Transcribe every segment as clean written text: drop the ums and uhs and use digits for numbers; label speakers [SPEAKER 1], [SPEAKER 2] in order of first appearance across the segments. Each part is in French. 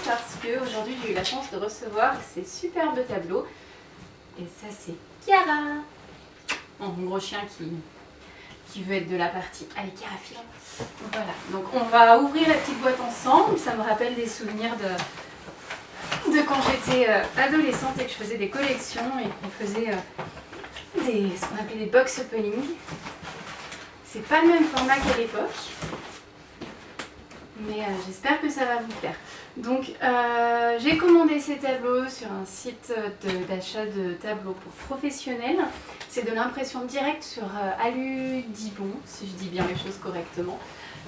[SPEAKER 1] parce que aujourd'hui j'ai eu la chance de recevoir ces superbes tableaux. Et ça c'est Chiara, mon gros chien qui veut être de la partie. Allez Chiara, file. Voilà, donc on va ouvrir la petite boîte ensemble. Ça me rappelle des souvenirs de quand j'étais adolescente et que je faisais des collections et qu'on faisait ce qu'on appelait des box opening. C'est pas le même format qu'à l'époque, mais j'espère que ça va vous plaire. Donc j'ai commandé ces tableaux sur un site d'achat de tableaux pour professionnels. C'est de l'impression directe sur Alu-Dibon, si je dis bien les choses correctement.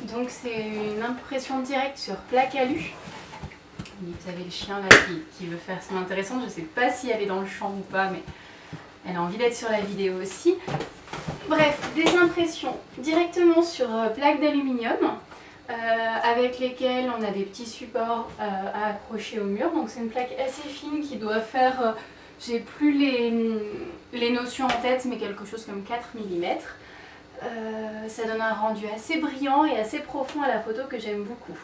[SPEAKER 1] Donc c'est une impression directe sur plaque alu. Vous avez le chien là qui veut faire son intéressant. Je ne sais pas si elle est dans le champ ou pas, mais elle a envie d'être sur la vidéo aussi. Bref, des impressions directement sur plaque d'aluminium avec lesquelles on a des petits supports à accrocher au mur. Donc c'est une plaque assez fine qui doit faire, j'ai plus les notions en tête, mais quelque chose comme 4 mm. Ça donne un rendu assez brillant et assez profond à la photo que j'aime beaucoup.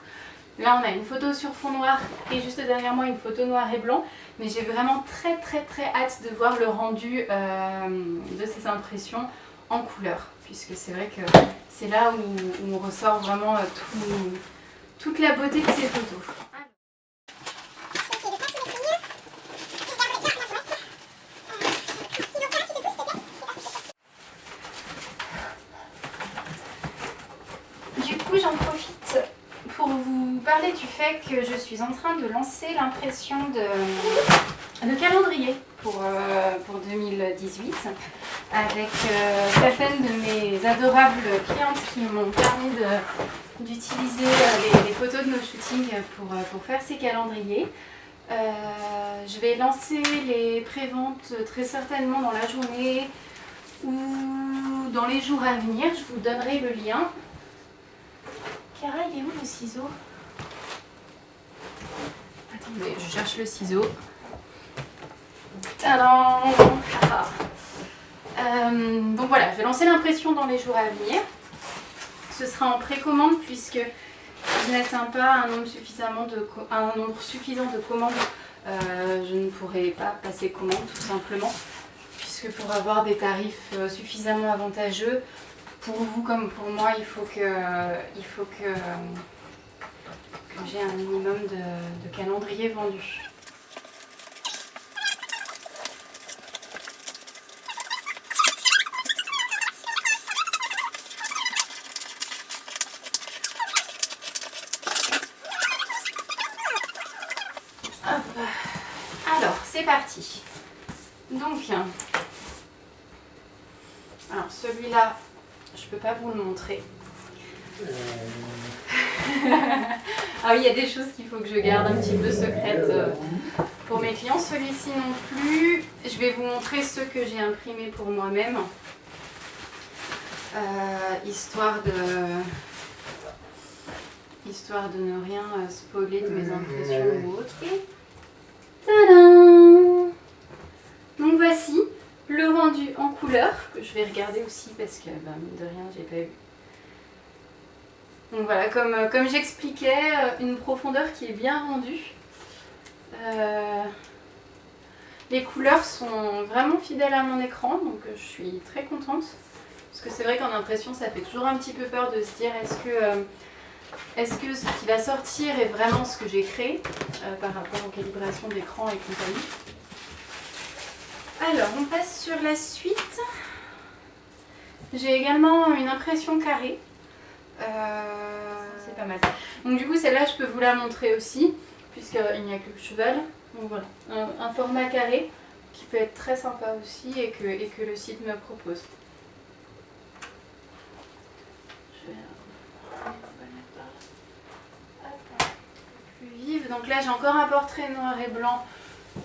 [SPEAKER 1] Là on a une photo sur fond noir et juste derrière moi une photo noir et blanc, mais j'ai vraiment très hâte de voir le rendu de ces impressions en couleur, puisque c'est vrai que c'est là où on ressort vraiment toute la beauté de ces photos. Du coup j'en profite pour vous parler du fait que je suis en train de lancer l'impression de calendrier pour 2018 avec certaines de mes adorables clientes qui m'ont permis d'utiliser les photos de nos shootings pour faire ces calendriers. Je vais lancer les préventes très certainement dans la journée ou dans les jours à venir. Je vous donnerai le lien. Chiara, il est où le ciseau? Attendez, je cherche le ciseau. Tadam! Donc voilà, je vais lancer l'impression dans les jours à venir. Ce sera en précommande puisque si je n'atteins pas un nombre suffisant de commandes, je ne pourrai pas passer commande tout simplement. Puisque pour avoir des tarifs suffisamment avantageux, pour vous comme pour moi, il faut que j'ai un minimum de calendrier vendu. Alors, c'est parti. Donc, alors celui-là, je peux pas vous le montrer. Ah oui, il y a des choses qu'il faut que je garde un petit peu secrètes pour mes clients. Celui-ci non plus. Je vais vous montrer ceux que j'ai imprimés pour moi-même. Histoire de ne rien spoiler de mes impressions ou autres. Tadam! Donc voici le rendu en couleur, que je vais regarder aussi parce que mine de rien j'ai pas vu. Donc voilà, comme j'expliquais, une profondeur qui est bien rendue. Les couleurs sont vraiment fidèles à mon écran, donc je suis très contente. Parce que c'est vrai qu'en impression ça fait toujours un petit peu peur de se dire est-ce que ce qui va sortir est vraiment ce que j'ai créé par rapport aux calibrations d'écran et compagnie. Alors, on passe sur la suite. J'ai également une impression carrée. C'est pas mal. Donc du coup, celle-là, je peux vous la montrer aussi, puisqu'il n'y a que le cheval. Donc voilà, un format carré qui peut être très sympa aussi et que le site me propose. Vive. Donc là j'ai encore un portrait noir et blanc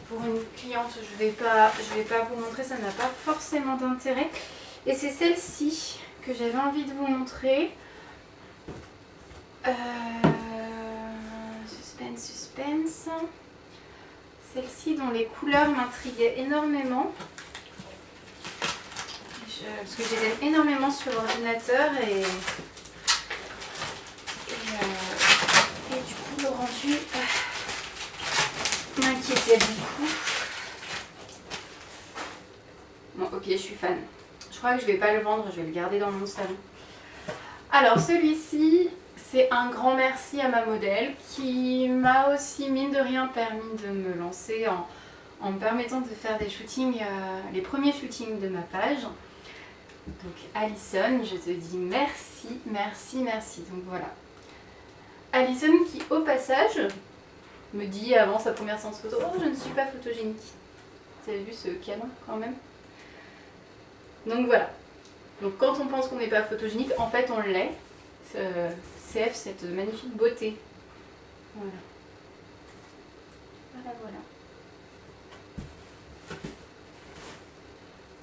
[SPEAKER 1] pour une cliente, je vais pas vous montrer, ça n'a pas forcément d'intérêt. Et c'est celle-ci que j'avais envie de vous montrer. Suspense. Celle-ci dont les couleurs m'intriguaient énormément. Parce que je les aime énormément sur l'ordinateur et du coup le rendu plaît beaucoup. Bon, ok, je suis fan. Je crois que je vais pas le vendre, je vais le garder dans mon salon. Alors celui-ci, c'est un grand merci à ma modèle qui m'a aussi mine de rien permis de me lancer en me permettant de faire des shootings, les premiers shootings de ma page. Donc Alison, je te dis merci, merci, merci. Donc voilà. Alison qui au passage me dit avant sa première séance photo, oh je ne suis pas photogénique. Vous avez vu ce canon quand même? Donc voilà. Donc quand on pense qu'on n'est pas photogénique, en fait on l'est. CF, cette magnifique beauté. Voilà. Voilà, voilà.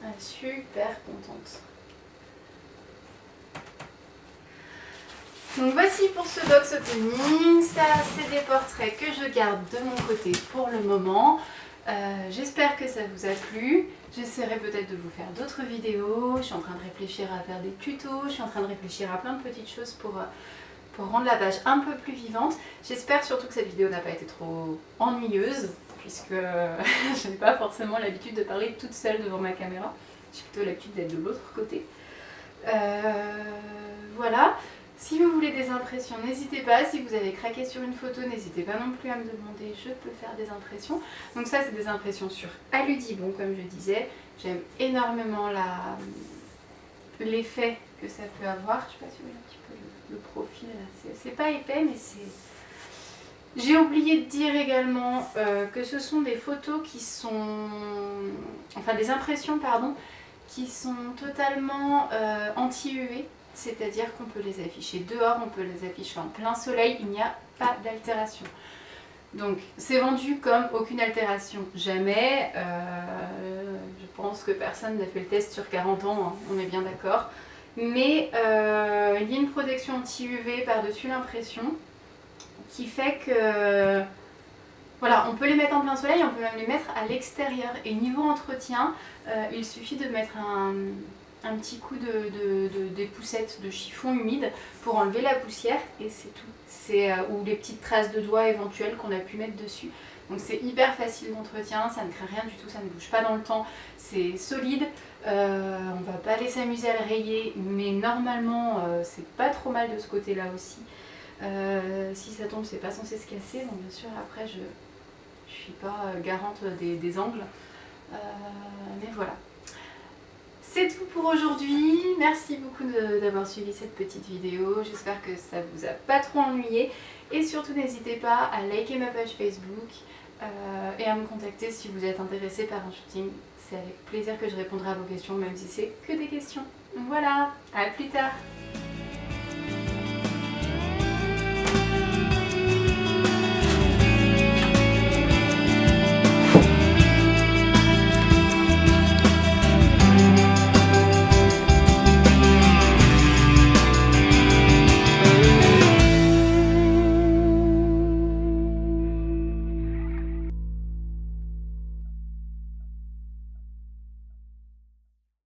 [SPEAKER 1] Ah, super contente. Donc voici pour ce box opening. Ça, c'est des portraits que je garde de mon côté pour le moment. J'espère que ça vous a plu. J'essaierai peut-être de vous faire d'autres vidéos. Je suis en train de réfléchir à faire des tutos. Je suis en train de réfléchir à plein de petites choses pour rendre la page un peu plus vivante. J'espère surtout que cette vidéo n'a pas été trop ennuyeuse, puisque je n'ai pas forcément l'habitude de parler toute seule devant ma caméra. J'ai plutôt l'habitude d'être de l'autre côté. Voilà. Si vous voulez des impressions, n'hésitez pas. Si vous avez craqué sur une photo, n'hésitez pas non plus à me demander, je peux faire des impressions. Donc ça, c'est des impressions sur Aludibon, comme je disais. J'aime énormément l'effet que ça peut avoir. Je ne sais pas si vous voyez un petit peu le profil. C'est pas épais, mais c'est... J'ai oublié de dire également que ce sont des photos qui sont... Enfin, des impressions, pardon, qui sont totalement anti-UV. C'est-à-dire qu'on peut les afficher dehors, on peut les afficher en plein soleil, il n'y a pas d'altération. Donc c'est vendu comme aucune altération, jamais. Je pense que personne n'a fait le test sur 40 ans, hein, on est bien d'accord. Mais il y a une protection anti-UV par-dessus l'impression qui fait que... Voilà, on peut les mettre en plein soleil, on peut même les mettre à l'extérieur. Et niveau entretien, il suffit de mettre un petit coup des poussettes de chiffon humide pour enlever la poussière et c'est tout. Ou les petites traces de doigts éventuelles qu'on a pu mettre dessus. Donc c'est hyper facile d'entretien, ça ne crée rien du tout, ça ne bouge pas dans le temps, c'est solide. On va pas aller s'amuser à le rayer, mais normalement c'est pas trop mal de ce côté-là aussi. Si ça tombe, c'est pas censé se casser, donc bien sûr après je suis pas garante des angles. Mais voilà. C'est tout pour aujourd'hui, merci beaucoup d'avoir suivi cette petite vidéo, j'espère que ça vous a pas trop ennuyé et surtout n'hésitez pas à liker ma page Facebook et à me contacter si vous êtes intéressé par un shooting, c'est avec plaisir que je répondrai à vos questions même si c'est que des questions. Voilà, à plus tard.